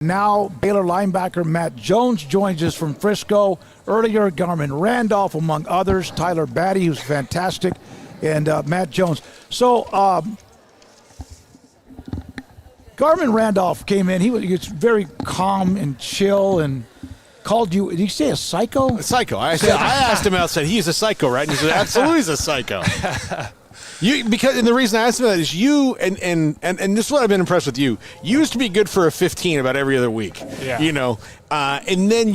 Now, Baylor linebacker Matt Jones joins us from Frisco. Earlier, Garmin Randolph, among others. Tyler Batty, who's fantastic, and Matt Jones. So, Garmin Randolph came in. He was very calm and chill and called you, did he say a psycho? A psycho. I asked him out, said, he's a psycho, right? And he said, absolutely he's a psycho. And the reason I asked him that is you, and this is what I've been impressed with you. You used to be good for a 15 about every other week. Yeah. You know, and then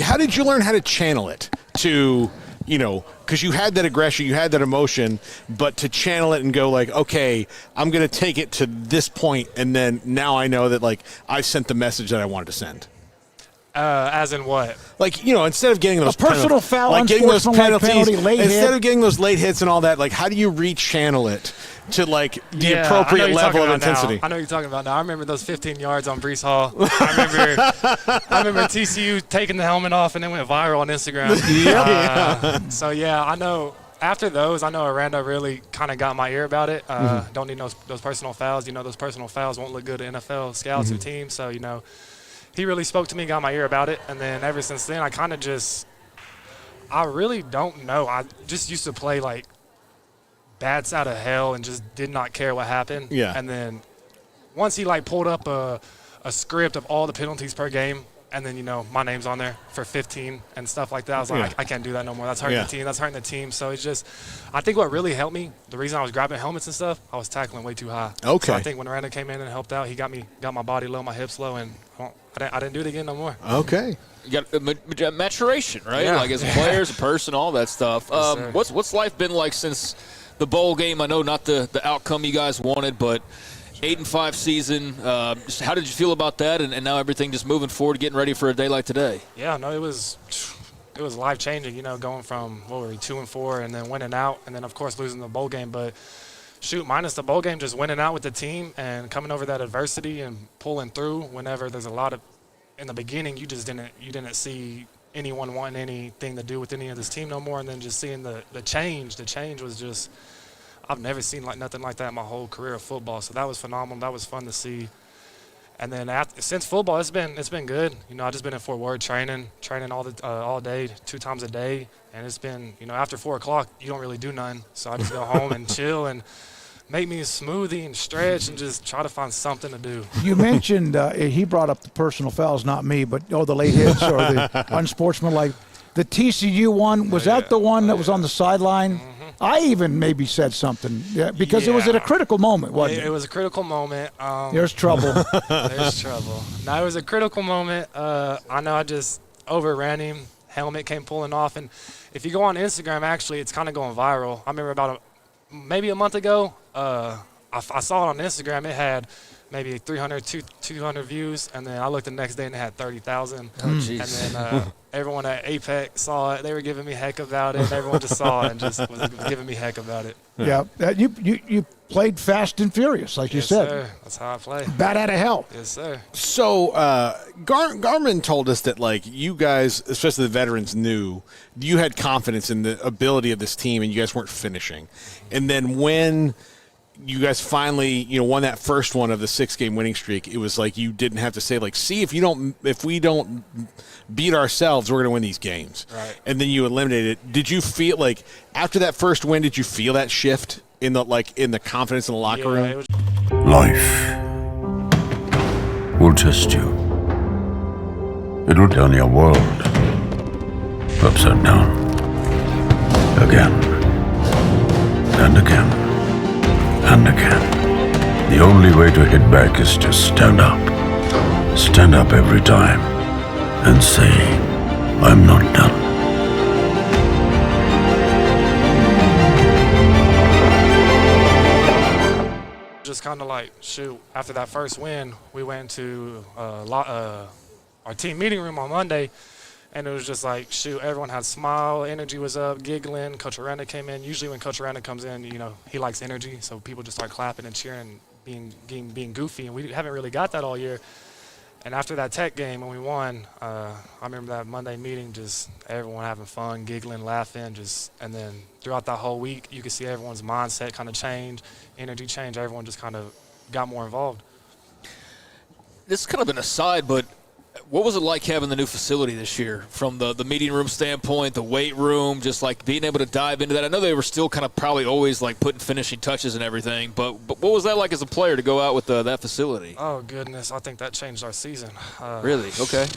how did you learn how to channel it to, you know, because you had that aggression, you had that emotion, but to channel it and go like, okay, I'm going to take it to this point, and then now I know that, like, I sent the message that I wanted to send. As in what? Like, you know, instead of getting those personal foul, like getting those penalties, penalty, late instead hit. of getting those late hits and all that, like, how do you rechannel it to, like, the appropriate level of intensity? I know what you're talking about now. I remember those 15 yards on Breece Hall. I remember TCU taking the helmet off and then went viral on Instagram. So, yeah, I know. After those, I know Aranda really kind of got my ear about it. Don't need those personal fouls. You know, those personal fouls won't look good to NFL scouts or teams. So, you know, he really spoke to me, got my ear about it. And then ever since then, I really don't know. I just used to play like bats out of hell and just did not care what happened. Yeah. And then once he like pulled up a script of all the penalties per game, and then, you know, my name's on there for 15 and stuff like that. I was like, I can't do that no more. That's hurting the team. That's hurting the team. So it's just, I think what really helped me, the reason I was grabbing helmets and stuff, I was tackling way too high. Okay. So I think when Aranda came in and helped out, he got my body low, my hips low, and I didn't do it again no more. Okay. You got maturation, right? Yeah. Like as a player, as a person, all that stuff. Yes, what's life been like since the bowl game? I know not the outcome you guys wanted, but 8-5 season. Just how did you feel about that? And now everything just moving forward, getting ready for a day like today. Yeah, no, it was life changing. You know, going from 2-4 and then winning out, and then of course losing the bowl game. But shoot, minus the bowl game, just winning out with the team and coming over that adversity and pulling through. Whenever there's a lot of, in the beginning, you didn't see anyone wanting anything to do with any of this team no more, and then just seeing the change. The change was just, I've never seen nothing like that in my whole career of football. So that was phenomenal. That was fun to see. And then since football, it's been good. You know, I've just been in Fort Worth training all day, 2 times a day. And it's been, you know, after 4 o'clock, you don't really do nothing. So I just go home and chill and make me a smoothie and stretch and just try to find something to do. You mentioned he brought up the personal fouls, not me, but the late hits or the unsportsmanlike. The TCU one, was that the one that was on the sideline? I even maybe said something because it was at a critical moment, wasn't it? It was a critical moment. There's trouble. There's trouble. No, it was a critical moment. I know I just overran him. Helmet came pulling off. And if you go on Instagram, actually, it's kind of going viral. I remember maybe a month ago, I saw it on Instagram. It had maybe 300, 200 views. And then I looked the next day and it had 30,000. Oh, jeez. And then everyone at Apex saw it. They were giving me heck about it. Everyone just saw it and just was giving me heck about it. Yeah. You played fast and furious, like you said. Yes, sir. That's how I play. Bat out of hell. Yes, sir. So Garmin told us that, like, you guys, especially the veterans, knew you had confidence in the ability of this team and you guys weren't finishing. And then when you guys finally, you know, won that first one of the 6-game winning streak, it was like you didn't have to say, like, see, if we don't beat ourselves, we're going to win these games. Right. And then you eliminated it. Did you feel like after that first win, did you feel that shift in the confidence in the locker room? Life will test you. It will turn your world upside down. Again. And again. And again. The only way to hit back is to stand up. Stand up every time and say, I'm not done. Just kind of like, shoot, after that first win, we went to our team meeting room on Monday, and it was just like, shoot, everyone had a smile, energy was up, giggling. Coach Aranda came in. Usually when Coach Aranda comes in, you know, he likes energy, so people just start clapping and cheering and being goofy, and we haven't really got that all year. And after that Tech game when we won, I remember that Monday meeting, just everyone having fun, giggling, laughing, and then throughout that whole week, you could see everyone's mindset kind of change, energy change. Everyone just kind of got more involved. this is kind of an aside, but what was it like having the new facility this year from the meeting room standpoint, the weight room, just like being able to dive into that? I know they were still kind of probably always like putting finishing touches and everything, but what was that like as a player to go out with that facility? Oh, goodness. I think that changed our season. Really? Okay.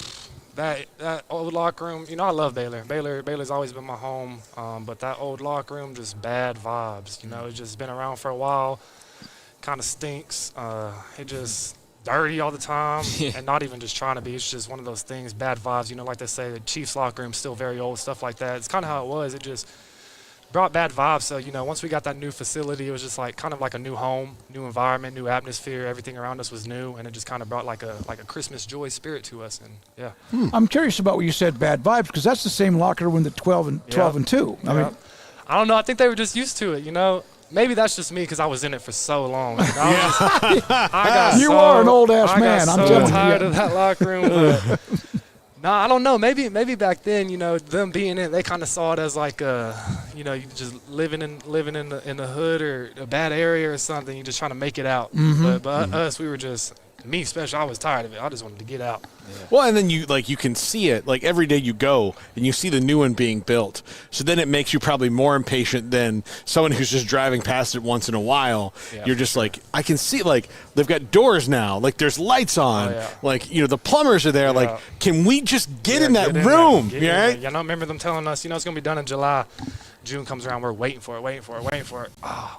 That old locker room, I love Baylor. Baylor's always been my home, but that old locker room, just bad vibes. It's just been around for a while, kind of stinks. It just dirty all the time, and not even just trying to be. It's just one of those things, bad vibes. Like they say, the Chiefs locker room still very old, stuff like that. It's kind of how it was. It just brought bad vibes. So, once we got that new facility, it was just like kind of like a new home, new environment, new atmosphere. Everything around us was new, and it just kind of brought like a Christmas joy spirit to us. And yeah, I'm curious about what you said, bad vibes, because that's the same locker room that 12 and 2. I mean, I don't know. I think they were just used to it. Maybe that's just me because I was in it for so long. I got you are an old ass man. I'm so tired of that locker room. But no, I don't know. Maybe back then, them being in it, they kind of saw it as like you just living in the hood or a bad area or something. You're just trying to make it out. But us, we were just. Me especially, I was tired of it. I just wanted to get out. Yeah. Well, and then you can see it like every day you go and you see the new one being built. So then it makes you probably more impatient than someone who's just driving past it once in a while. Yeah, you're just like, I can see like they've got doors now, like there's lights on, like the plumbers are there. Like, can we just get in that room? Right? I remember them telling us, it's gonna be done in July. June comes around, we're waiting for it.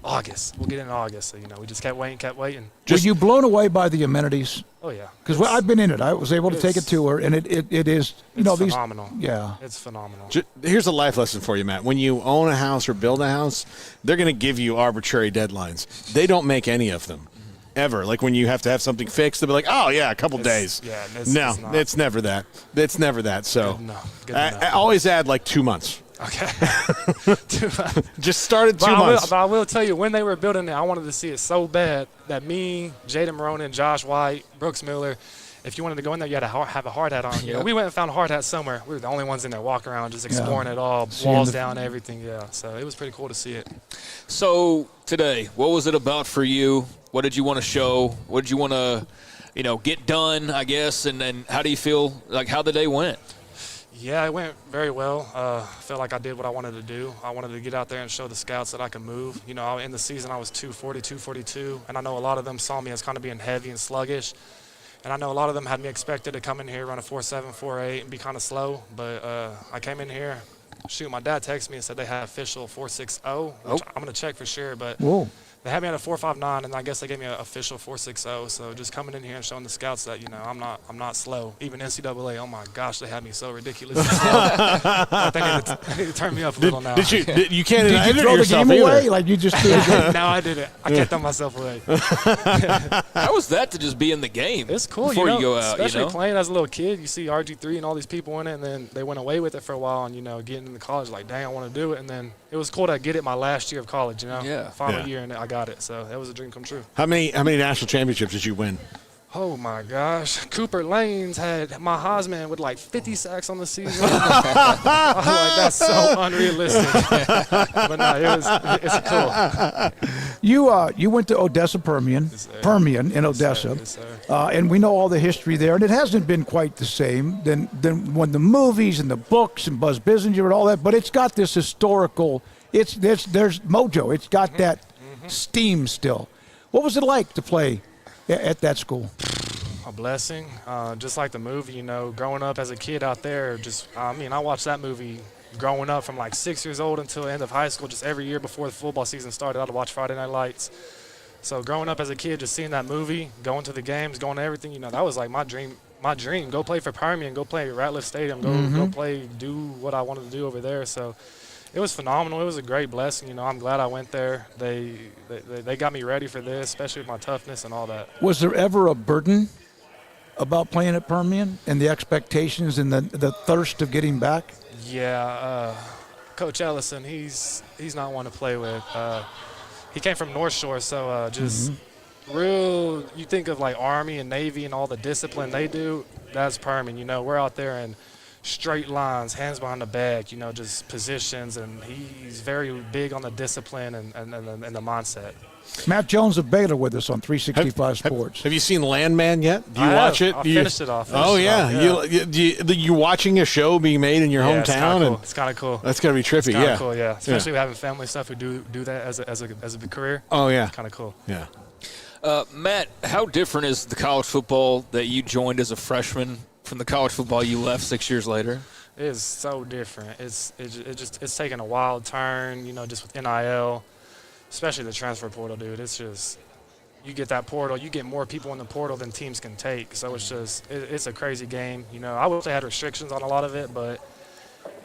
August. We'll get in August. So, we just kept waiting. Were you blown away by the amenities? Oh, yeah. Because I've been in it. I was able to take a tour, and it is, it's phenomenal. Yeah. It's phenomenal. Here's a life lesson for you, Matt. When you own a house or build a house, they're going to give you arbitrary deadlines. They don't make any of them. Ever. Like when you have to have something fixed, they'll be like, oh, yeah, a couple days. Yeah, it's never that. It's never that. So Good I always add like 2 months. Okay. Just started 2 months. But I will tell you, when they were building it, I wanted to see it so bad that me, Jaden Maronin, Josh White, Brooks Miller, if you wanted to go in there, you had to have a hard hat on. We went and found a hard hat somewhere. We were the only ones in there walking around, just exploring it all, walls down, everything. Yeah, so it was pretty cool to see it. So today, what was it about for you? What did you want to show? What did you want to, get done, I guess? And then how do you feel like how the day went? Yeah, it went very well. I felt like I did what I wanted to do. I wanted to get out there and show the scouts that I could move. In the season I was 240, 242, and I know a lot of them saw me as kind of being heavy and sluggish. And I know a lot of them had me expected to come in here, run a 4.7, 4.8, and be kind of slow. But I came in here. My dad texted me and said they had official 4.60, which I'm going to check for sure. But they had me at a 4.59, and I guess they gave me an official 4.60. So just coming in here and showing the scouts that I'm not slow. Even NCAA, oh my gosh, they had me so ridiculously slow. They need to turn me up a little now. You can't did you throw the game away? Like you just threw it? No, I didn't. I can't throw myself away. How was that to just be in the game? It's cool. Before you go out, especially playing as a little kid. You see RG3 and all these people in it, and then they went away with it for a while, and getting into college, like, dang, I want to do it, and then it was cool to get it my last year of college. Final year, and I got it. So that was a dream come true. How many national championships did you win? Oh my gosh, Cooper Lanes had my Heisman with like 50 sacks on the season. I was like, that's so unrealistic. But no, it's cool. You went to Odessa Permian in Odessa, yes, and we know all the history there. And it hasn't been quite the same than when the movies and the books and Buzz Bissinger and all that. But it's got this historical. There's mojo. It's got that steam still. What was it like to play at that school? A blessing. Just like the movie, growing up as a kid out there, I watched that movie growing up from like 6 years old until the end of high school, just every year before the football season started, I'd watch Friday Night Lights. So growing up as a kid, just seeing that movie, going to the games, going to everything, that was like my dream. Go play for Permian, go play at Ratliff Stadium, go play, do what I wanted to do over there. So it was phenomenal. It was a great blessing. I'm glad I went there. They got me ready for this, especially with my toughness and all that. Was there ever a burden about playing at Permian and the expectations and the thirst of getting back? Yeah, Coach Ellison, he's not one to play with. He came from North Shore, so real. You think of like Army and Navy and all the discipline they do. That's Permian. We're out there and straight lines, hands behind the back, just positions, and he's very big on the discipline and the mindset. Matt Jones of Baylor with us on 365 Sports. Have you seen Landman yet? Do you watch it? I finished it off. You're watching a show being made in your hometown, it's kind of cool. That's gotta be trippy. It's cool, yeah. Especially with having family stuff who do that as a career. Oh yeah, it's kind of cool. Yeah. Matt, how different is the college football that you joined as a freshman from the college football you left 6 years later? It is so different. It's taking a wild turn, just with NIL, especially the transfer portal, dude. It's just, you get that portal, you get more people in the portal than teams can take. So it's a crazy game. I wish they had restrictions on a lot of it, but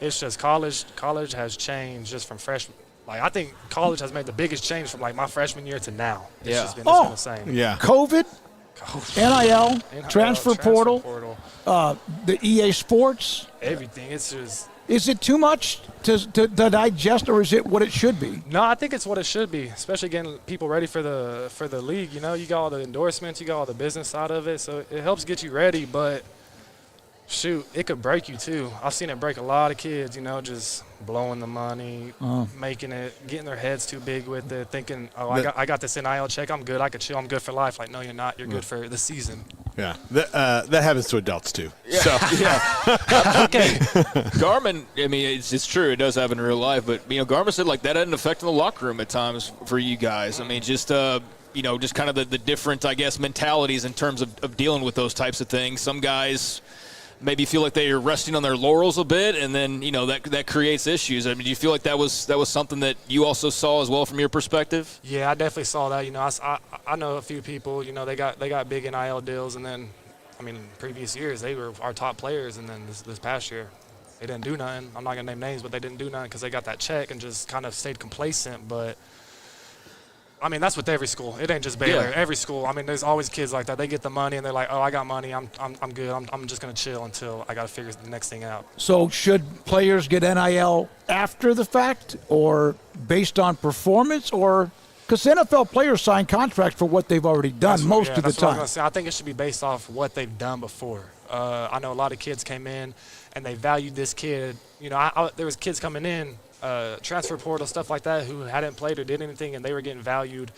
it's just college has changed just from freshman. I think college has made the biggest change from my freshman year to now. It's been the same. Yeah. COVID, NIL, transfer portal, the EA Sports. Everything. It's just. Is it too much to digest, or is it what it should be? No, I think it's what it should be, especially getting people ready for the league. You got all the endorsements, you got all the business side of it, so it helps get you ready, but shoot, it could break you too. I've seen it break a lot of kids, just blowing the money, getting their heads too big with it, thinking, I got this NIL check, I'm good, I could chill, I'm good for life. No, you're not. You're good for the season. Yeah, that happens to adults too. Yeah. So. Okay. Garmin, I mean, it's true. It does happen in real life. But, Garmin said, that had an effect in the locker room at times for you guys. I mean, just kind of the different, I guess, mentalities in terms of dealing with those types of things. Some guys maybe feel like they are resting on their laurels a bit, and then, that creates issues. I mean, do you feel like that was something that you also saw as well from your perspective? Yeah, I definitely saw that. I know a few people, they got big NIL deals, and then, previous years they were our top players, and then this past year they didn't do nothing. I'm not going to name names, but they didn't do nothing because they got that check and just kind of stayed complacent. But that's with every school. It ain't just Baylor. Yeah. Every school. There's always kids like that. They get the money and they're like, I got money. I'm good. I'm just gonna chill until I gotta figure the next thing out. So should players get NIL after the fact, or based on performance, or because NFL players sign contracts for what they've already done most of the that's what I'm time? gonna say. I think it should be based off what they've done before. I know a lot of kids came in and they valued this kid. There was kids coming in. Transfer portal, stuff like that, who hadn't played or did anything, and they were getting valued,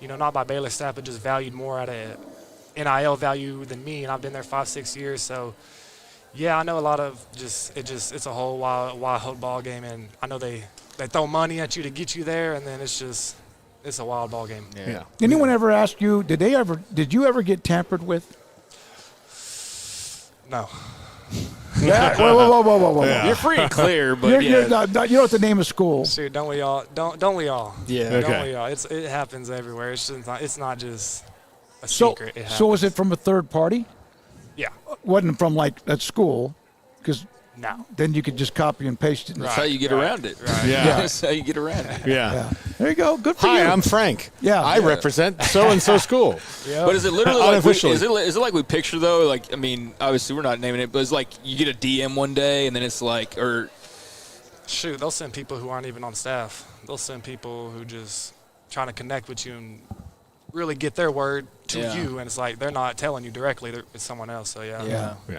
not by Baylor staff, but just valued more at a NIL value than me, and I've been there 5-6 years. So, yeah, I know a lot of it's a whole wild ball game, and I know they throw money at you to get you there, and then it's a wild ball game. Yeah. Anyone ever ask you, did you ever get tampered with? No. Yeah. Whoa. Yeah. You're free and clear, but You know what the name of school? Shoot, don't we all? Don't we all? Yeah. Okay. Don't we all? It happens everywhere. It's not just a secret. It happens. So was it from a third party? Yeah. Wasn't from at school, because No. then you could just copy and paste it. That's how you get around it. Right. Yeah. That's how you get around it. Yeah. Yeah. There you go. Good for you. Hi, I'm Frank. Yeah. I represent so-and-so school. Yeah. But is it literally like Unofficially. is it like we picture though? Obviously we're not naming it, but it's like you get a DM one day and then it's like, or Shoot, they'll send people who aren't even on staff. They'll send people who just trying to connect with you and really get their word to you, and it's like they're not telling you directly. It's someone else. So yeah. Yeah. Yeah.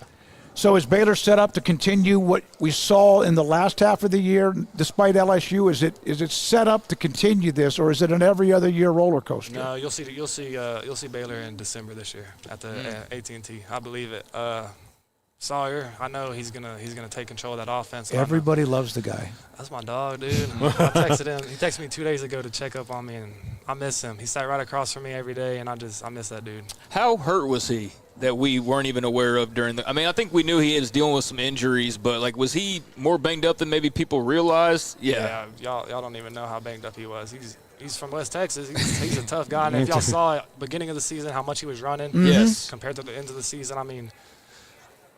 So is Baylor set up to continue what we saw in the last half of the year, despite LSU? Is it set up to continue this, or is it an every other year roller coaster? No, you'll see Baylor in December this year at the AT&T. I believe it. Sawyer, I know he's gonna take control of that offense. Everybody loves the guy. That's my dog, dude. I texted him. He texted me 2 days ago to check up on me, and I miss him. He sat right across from me every day, and I miss that dude. how hurt was he that we weren't even aware of during the? I mean, I think we knew he was dealing with some injuries, but was he more banged up than maybe people realized? Yeah. Y'all don't even know how banged up he was. He's from West Texas. He's a tough guy. And if y'all saw at beginning of the season how much he was running, Yes. compared to the end of the season,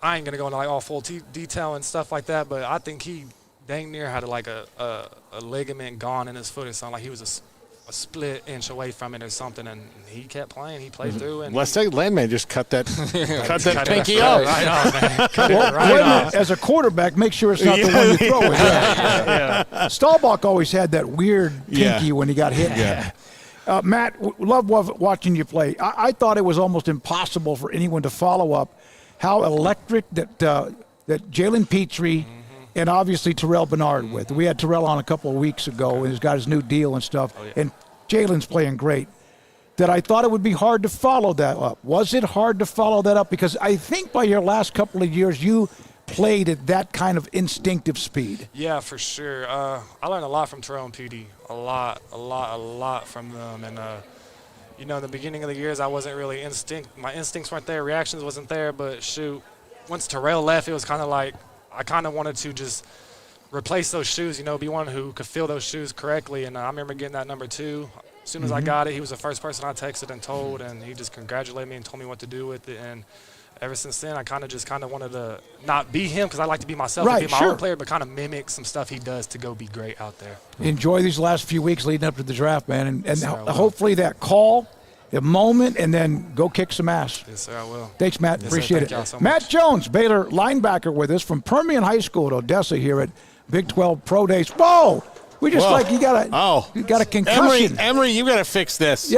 I ain't gonna go into all full detail and stuff like that, but I think he dang near had a ligament gone in his foot or something. Like he was a split inch away from it or something, and he kept playing. He played through. And Let's say Landman just cut that pinky off. Right off, man. Cut it Well, right wait a off. minute. As a quarterback, make sure it's not the one you throw it. Yeah. Staubach always had that weird pinky when he got hit. Yeah. Matt, love watching you play. I thought it was almost impossible for anyone to follow up how electric that that Jalen Petrie and obviously Terrell Bernard with. We had Terrell on a couple of weeks ago, and he's got his new deal and stuff. And Jalen's playing great. That I thought it would be hard to follow that up. Was it hard to follow that up? Because I think by your last couple of years, you played at that kind of instinctive speed. Yeah, for sure. I learned a lot from Terrell and PD. A lot from them. And, in the beginning of the years, I wasn't really my instincts weren't there, reactions wasn't there. But, shoot, once Terrell left, it was kind of like I kind of wanted to just replace those shoes, be one who could fill those shoes correctly. And I remember getting that number 2. As soon as I got it, he was the first person I texted and told, and he just congratulated me and told me what to do with it. And ever since then, I kind of wanted to not be him because I like to be myself, and be my own player, but kind of mimic some stuff he does to go be great out there. Enjoy these last few weeks leading up to the draft, man, and hopefully that call, the moment, and then go kick some ass. Yes, sir, I will. Thanks, Matt. Yes, Appreciate sir. it. Thank y'all so Matt much. Jones, Baylor linebacker with us from Permian High School at Odessa here at Big 12 Pro Days. Whoa! We just you got a concussion. Emory, you got to fix this. Yeah.